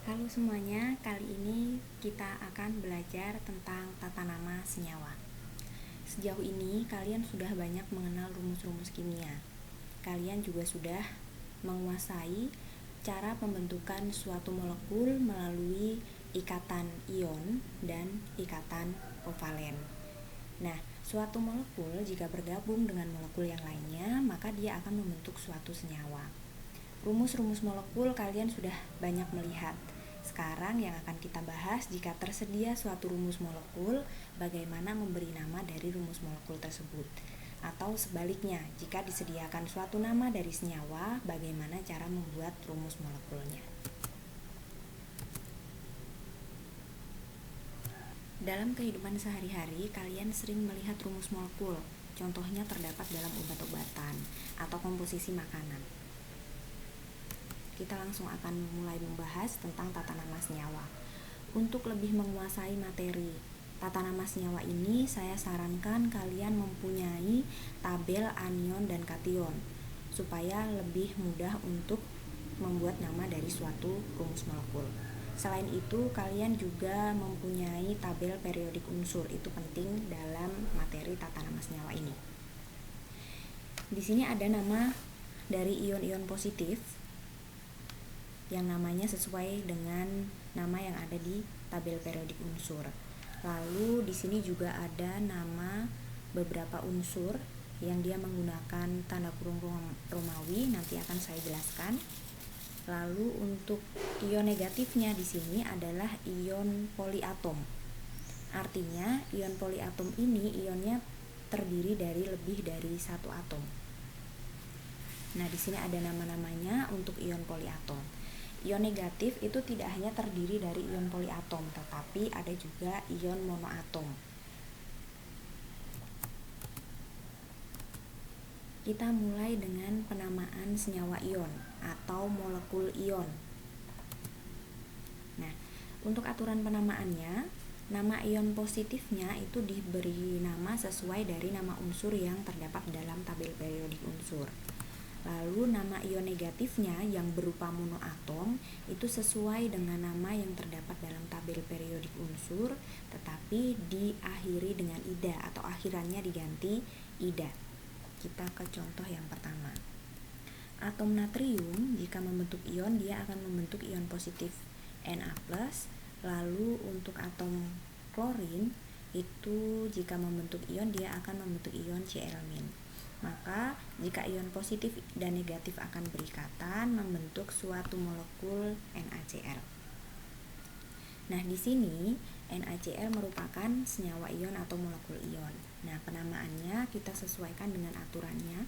Halo semuanya, kali ini kita akan belajar tentang tata nama senyawa. Sejauh ini kalian sudah banyak mengenal rumus-rumus kimia. Kalian juga sudah menguasai cara pembentukan suatu molekul melalui ikatan ion dan ikatan kovalen. Nah, suatu molekul jika bergabung dengan molekul yang lainnya, maka dia akan membentuk suatu senyawa. Rumus-rumus molekul kalian sudah banyak melihat. Sekarang yang akan kita bahas, jika tersedia suatu rumus molekul, bagaimana memberi nama dari rumus molekul tersebut. Atau sebaliknya, jika disediakan suatu nama dari senyawa, bagaimana cara membuat rumus molekulnya. Dalam kehidupan sehari-hari, kalian sering melihat rumus molekul. Contohnya terdapat dalam obat-obatan atau komposisi makanan. Kita langsung akan mulai membahas tentang tata nama senyawa. Untuk lebih menguasai materi tata nama senyawa ini, saya sarankan kalian mempunyai tabel anion dan kation supaya lebih mudah untuk membuat nama dari suatu rumus molekul. Selain itu, kalian juga mempunyai tabel periodik unsur. Itu penting dalam materi tata nama senyawa ini. Di sini ada nama dari ion-ion positif yang namanya sesuai dengan nama yang ada di tabel periodik unsur. Lalu di sini juga ada nama beberapa unsur yang dia menggunakan tanda kurung Romawi, nanti akan saya jelaskan. Lalu untuk ion negatifnya di sini adalah ion poliatom. Artinya ion poliatom ini ionnya terdiri dari lebih dari satu atom. Nah, di sini ada nama-namanya untuk ion poliatom. Ion negatif itu tidak hanya terdiri dari ion poliatom, tetapi ada juga ion monoatom. Kita mulai dengan penamaan senyawa ion atau molekul ion. Nah, untuk aturan penamaannya, nama ion positifnya itu diberi nama sesuai dari nama unsur yang terdapat dalam tabel periodik unsur. Lalu nama ion negatifnya yang berupa monoatom itu sesuai dengan nama yang terdapat dalam tabel periodik unsur, tetapi diakhiri dengan ida atau akhirannya diganti ida. Kita ke contoh yang pertama. Atom natrium jika membentuk ion, dia akan membentuk ion positif Na+. Lalu untuk atom klorin itu jika membentuk ion, dia akan membentuk ion Cl-. Maka jika ion positif dan negatif akan berikatan membentuk suatu molekul NaCl. Nah, di sini NaCl merupakan senyawa ion atau molekul ion. Nah, penamaannya kita sesuaikan dengan aturannya.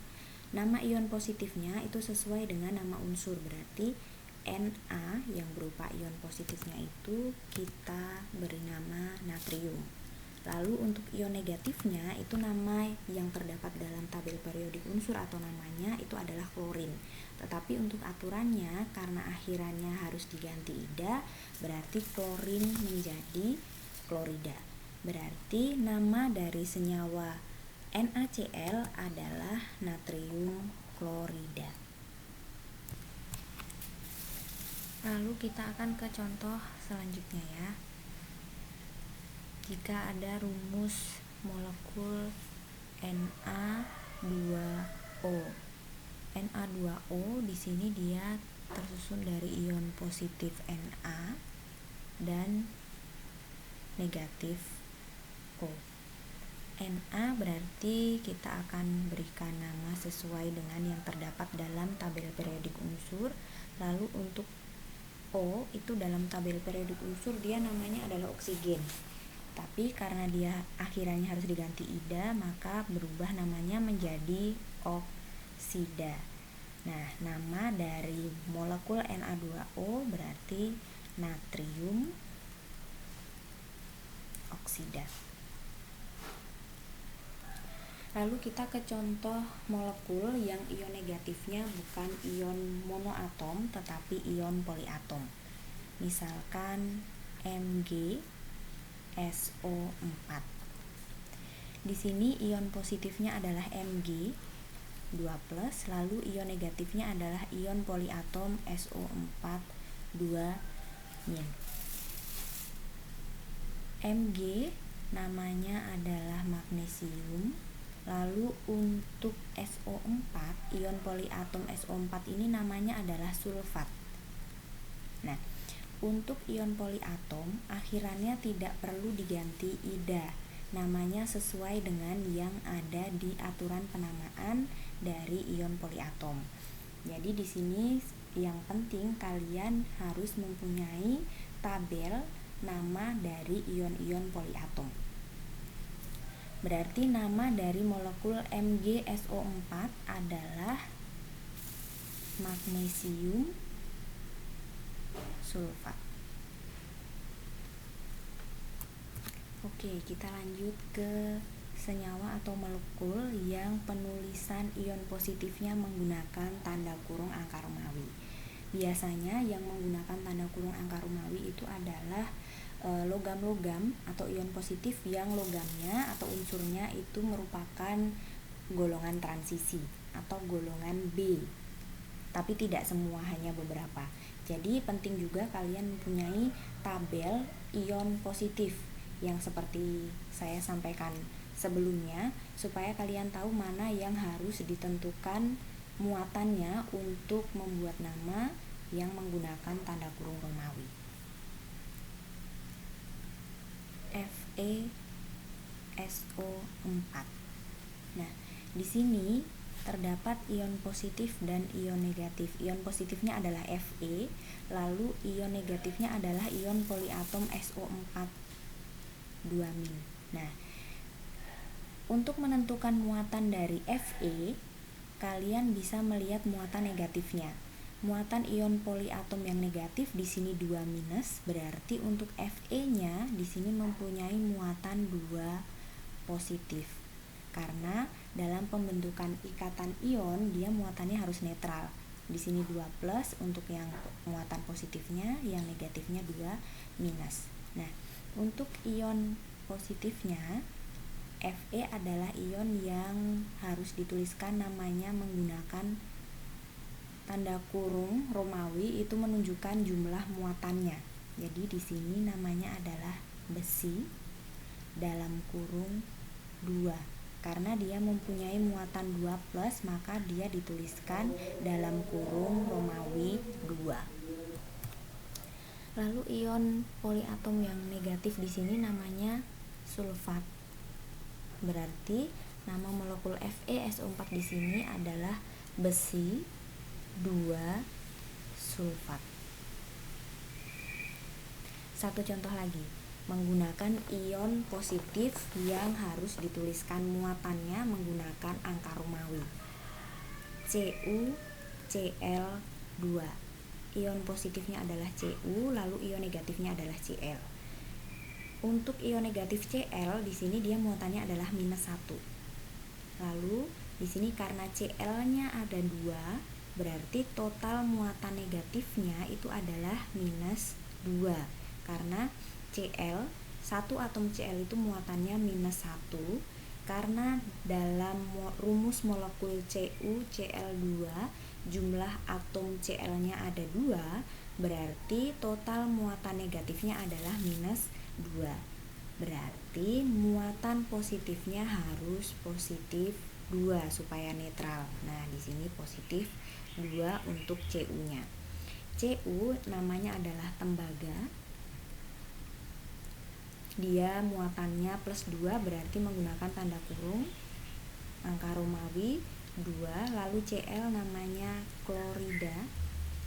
Nama ion positifnya itu sesuai dengan nama unsur, berarti Na yang berupa ion positifnya itu kita beri nama natrium. Lalu untuk ion negatifnya itu nama yang terdapat dalam tabel periodik unsur atau namanya itu adalah klorin. Tetapi untuk aturannya karena akhirannya harus diganti ida, berarti klorin menjadi klorida. Berarti nama dari senyawa NaCl adalah natrium klorida. Lalu kita akan ke contoh selanjutnya ya. Jika ada rumus molekul Na2O. Na2O di sini dia tersusun dari ion positif Na dan negatif O. Na berarti kita akan berikan nama sesuai dengan yang terdapat dalam tabel periodik unsur. Lalu untuk O itu dalam tabel periodik unsur dia namanya adalah oksigen. Tapi karena dia akhirannya harus diganti ida, maka berubah namanya menjadi oksida. Nah, nama dari molekul Na2O berarti natrium oksida. Lalu kita ke contoh molekul yang ion negatifnya bukan ion monoatom tetapi ion poliatom. Misalkan MgSO4. Di sini ion positifnya adalah Mg 2+, lalu ion negatifnya adalah ion poliatom SO4 2 min. Mg namanya adalah magnesium. Lalu untuk SO4, ion poliatom SO4 ini namanya adalah sulfat. Nah, untuk ion poliatom akhirannya tidak perlu diganti ida. Namanya sesuai dengan yang ada di aturan penamaan dari ion poliatom. Jadi di sini yang penting kalian harus mempunyai tabel nama dari ion-ion poliatom. Berarti nama dari molekul MgSO4 adalah magnesium sulfat. Oke, kita lanjut ke senyawa atau molekul yang penulisan ion positifnya menggunakan tanda kurung angka Romawi. Biasanya yang menggunakan tanda kurung angka Romawi itu adalah logam-logam atau ion positif yang logamnya atau unsurnya itu merupakan golongan transisi atau golongan B. Tapi tidak semua, hanya beberapa. Jadi penting juga kalian mempunyai tabel ion positif yang seperti saya sampaikan sebelumnya, supaya kalian tahu mana yang harus ditentukan muatannya untuk membuat nama yang menggunakan tanda kurung Romawi. FeSO4. Nah, di sini terdapat ion positif dan ion negatif. Ion positifnya adalah Fe, lalu ion negatifnya adalah ion poliatom SO4 2-. Nah, untuk menentukan muatan dari Fe, kalian bisa melihat muatan negatifnya. Muatan ion poliatom yang negatif di sini 2-, berarti untuk Fe-nya di sini mempunyai muatan 2 positif. Karena dalam pembentukan ikatan ion dia muatannya harus netral. Di sini 2+ untuk yang muatan positifnya, yang negatifnya 2-. Nah, untuk ion positifnya Fe adalah ion yang harus dituliskan namanya menggunakan tanda kurung Romawi, itu menunjukkan jumlah muatannya. Jadi di sini namanya adalah besi dalam kurung 2. Karena dia mempunyai muatan 2+, maka dia dituliskan dalam kurung Romawi 2. Lalu ion poliatom yang negatif di sini namanya sulfat. Berarti nama molekul FeSO4 di sini adalah besi 2 sulfat. Satu contoh lagi, menggunakan ion positif yang harus dituliskan muatannya menggunakan angka Romawi. CuCl2. Ion positifnya adalah Cu, lalu ion negatifnya adalah Cl. Untuk ion negatif Cl di sini dia muatannya adalah -1. Lalu di sini karena Cl-nya ada 2, berarti total muatan negatifnya itu adalah -2. Karena Cl, satu atom Cl itu muatannya -1. Karena dalam rumus molekul CuCl2 jumlah atom Cl-nya ada 2, berarti total muatan negatifnya adalah -2. Berarti muatan positifnya harus positif 2 supaya netral. Nah, di sini positif 2 untuk Cu-nya. Cu namanya adalah tembaga. Dia muatannya +2, berarti menggunakan tanda kurung angka Romawi 2. Lalu Cl namanya klorida,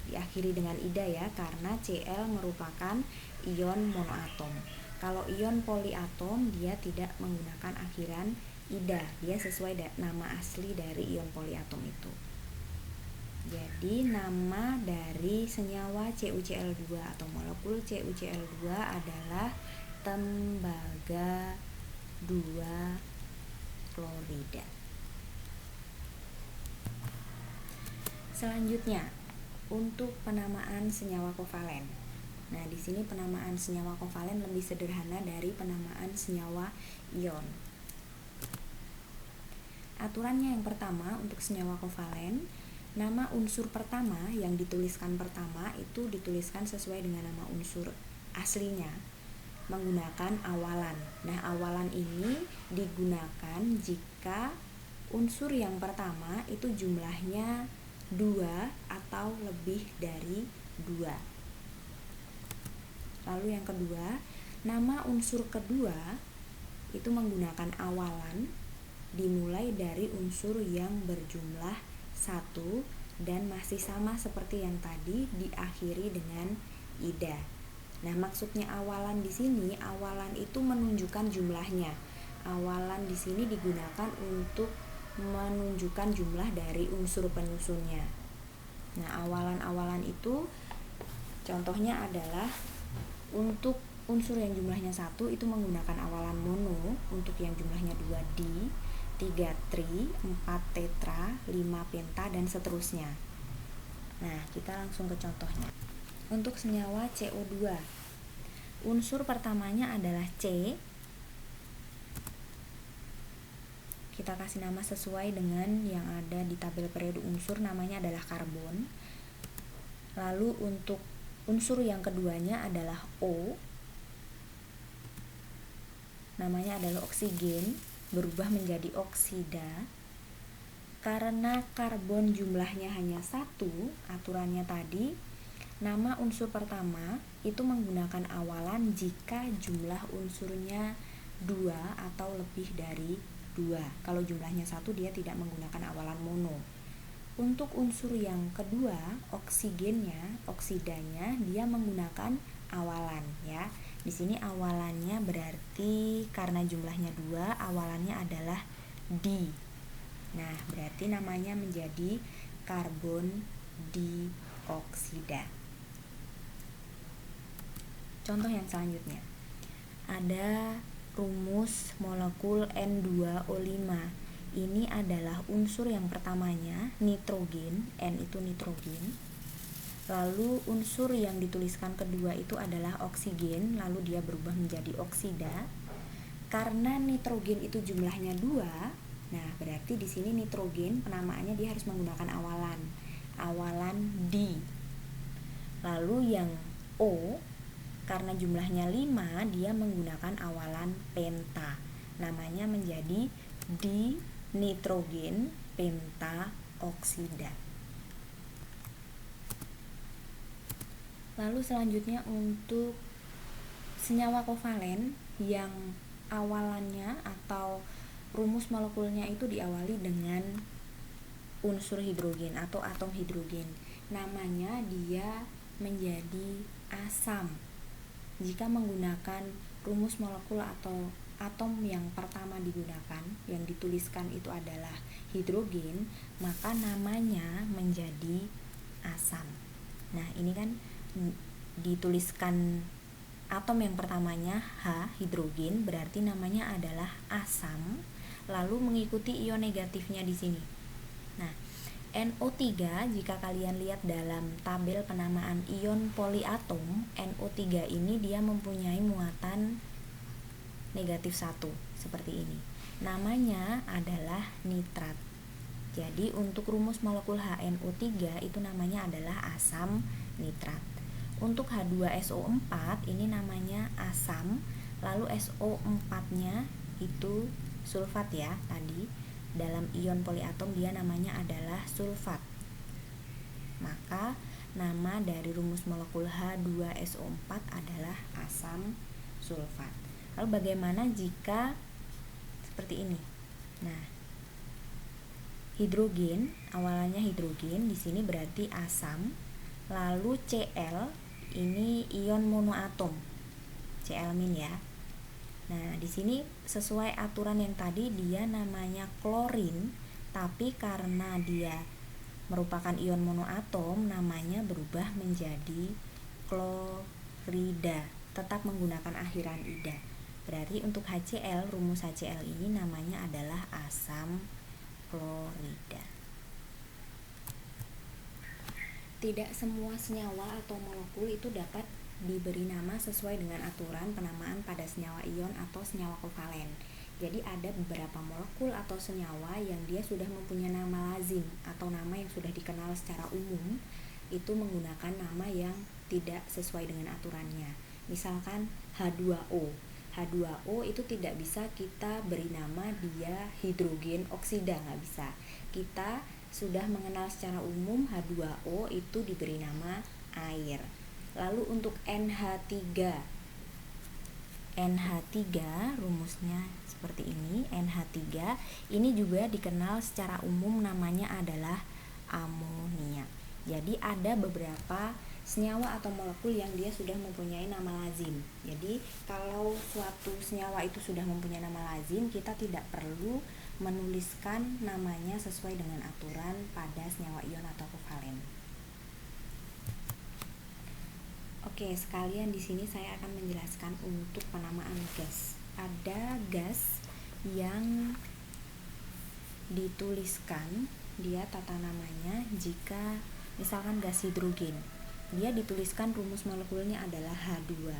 diakhiri dengan ida ya, karena Cl merupakan ion monoatom. Kalau ion poliatom dia tidak menggunakan akhiran ida, dia sesuai nama asli dari ion poliatom itu. Jadi nama dari senyawa CuCl2 atau molekul CuCl2 adalah tembaga 2 klorida. Selanjutnya, untuk penamaan senyawa kovalen. Nah, di sini penamaan senyawa kovalen lebih sederhana dari penamaan senyawa ion. Aturannya yang pertama untuk senyawa kovalen, Nama unsur pertama yang dituliskan pertama itu dituliskan sesuai dengan nama unsur aslinya menggunakan awalan. Nah, awalan ini digunakan jika unsur yang pertama itu jumlahnya 2 atau lebih dari 2. Lalu yang kedua, nama unsur kedua itu menggunakan awalan dimulai dari unsur yang berjumlah 1 dan masih sama seperti yang tadi diakhiri dengan ida. Nah, maksudnya awalan di sini, awalan itu menunjukkan jumlahnya. Awalan di sini digunakan untuk menunjukkan jumlah dari unsur penyusunnya. Nah, awalan-awalan itu contohnya adalah untuk unsur yang jumlahnya 1 itu menggunakan awalan mono, untuk yang jumlahnya 2 di, 3 tri, 4 tetra, 5 penta, dan seterusnya. Nah, kita langsung ke contohnya. Untuk senyawa CO2, unsur pertamanya adalah C. Kita kasih nama sesuai dengan yang ada di tabel periode unsur, namanya adalah karbon. Lalu untuk unsur yang keduanya adalah O, namanya adalah oksigen, berubah menjadi oksida. Karena karbon jumlahnya hanya 1, aturannya tadi, nama unsur pertama itu menggunakan awalan jika jumlah unsurnya 2 atau lebih dari 2. Kalau jumlahnya 1 dia tidak menggunakan awalan mono. Untuk unsur yang kedua, oksigennya, oksidanya, dia menggunakan awalan ya. Di sini awalannya berarti karena jumlahnya 2, awalannya adalah di. Nah, berarti namanya menjadi karbon dioksida. Contoh yang selanjutnya. Ada rumus molekul N2O5. Ini adalah unsur yang pertamanya, nitrogen, N itu nitrogen. Lalu unsur yang dituliskan kedua itu adalah oksigen, lalu dia berubah menjadi oksida. Karena nitrogen itu jumlahnya 2, nah berarti di sini nitrogen penamaannya dia harus menggunakan awalan di. Lalu yang O, karena jumlahnya 5, dia menggunakan awalan penta. Namanya menjadi di nitrogen penta oksida. Lalu selanjutnya untuk senyawa kovalen yang awalannya atau rumus molekulnya itu diawali dengan unsur hidrogen atau atom hidrogen. Namanya dia menjadi asam. Jika menggunakan rumus molekul atau atom yang pertama digunakan, yang dituliskan itu adalah hidrogen, maka namanya menjadi asam. Nah, ini kan dituliskan atom yang pertamanya H, hidrogen, berarti namanya adalah asam, lalu mengikuti ion negatifnya di sini. Nah, NO3, jika kalian lihat dalam tabel penamaan ion poliatom, NO3 ini dia mempunyai muatan negatif 1, seperti ini. Namanya adalah nitrat. Jadi untuk rumus molekul HNO3 itu namanya adalah asam nitrat. Untuk H2SO4 ini namanya asam, lalu SO4-nya itu sulfat ya tadi. Dalam ion poliatom dia namanya adalah sulfat. Maka nama dari rumus molekul H2SO4 adalah asam sulfat. Lalu bagaimana jika seperti ini? Nah, hidrogen, awalannya hidrogen, di sini berarti asam. Lalu Cl ini ion monoatom, Cl- ya. Nah, di sini sesuai aturan yang tadi dia namanya klorin, tapi karena dia merupakan ion monoatom namanya berubah menjadi klorida, tetap menggunakan akhiran ida. Berarti untuk HCl, rumus HCl ini namanya adalah asam klorida. Tidak semua senyawa atau molekul itu dapat diberi nama sesuai dengan aturan penamaan pada senyawa ion atau senyawa kovalen. Jadi ada beberapa molekul atau senyawa yang dia sudah mempunyai nama lazim atau nama yang sudah dikenal secara umum, itu menggunakan nama yang tidak sesuai dengan aturannya. Misalkan H2O. H2O itu tidak bisa kita beri nama dia hidrogen oksida, nggak bisa. Kita sudah mengenal secara umum H2O itu diberi nama air. Lalu untuk NH3 rumusnya seperti ini. NH3 ini juga dikenal secara umum namanya adalah amonia. Jadi ada beberapa senyawa atau molekul yang dia sudah mempunyai nama lazim. Jadi kalau suatu senyawa itu sudah mempunyai nama lazim, kita tidak perlu menuliskan namanya sesuai dengan aturan pada senyawa ion atau kovalen. Oke, sekalian di sini saya akan menjelaskan untuk penamaan gas. Ada gas yang dituliskan dia tata namanya jika misalkan gas hidrogen. Dia dituliskan rumus molekulnya adalah H2.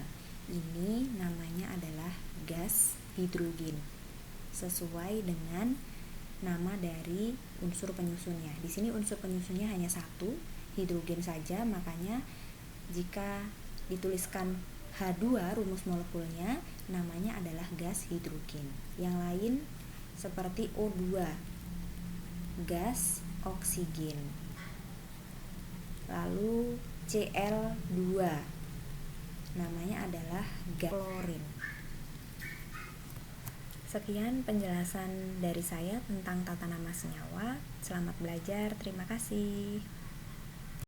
Ini namanya adalah gas hidrogen. Sesuai dengan nama dari unsur penyusunnya. Di sini unsur penyusunnya hanya satu, hidrogen saja, makanya jika dituliskan H2 rumus molekulnya namanya adalah gas hidrogen. Yang lain seperti O2, gas oksigen. Lalu Cl2 namanya adalah gas klorin. Sekian penjelasan dari saya tentang tata nama senyawa. Selamat belajar, terima kasih.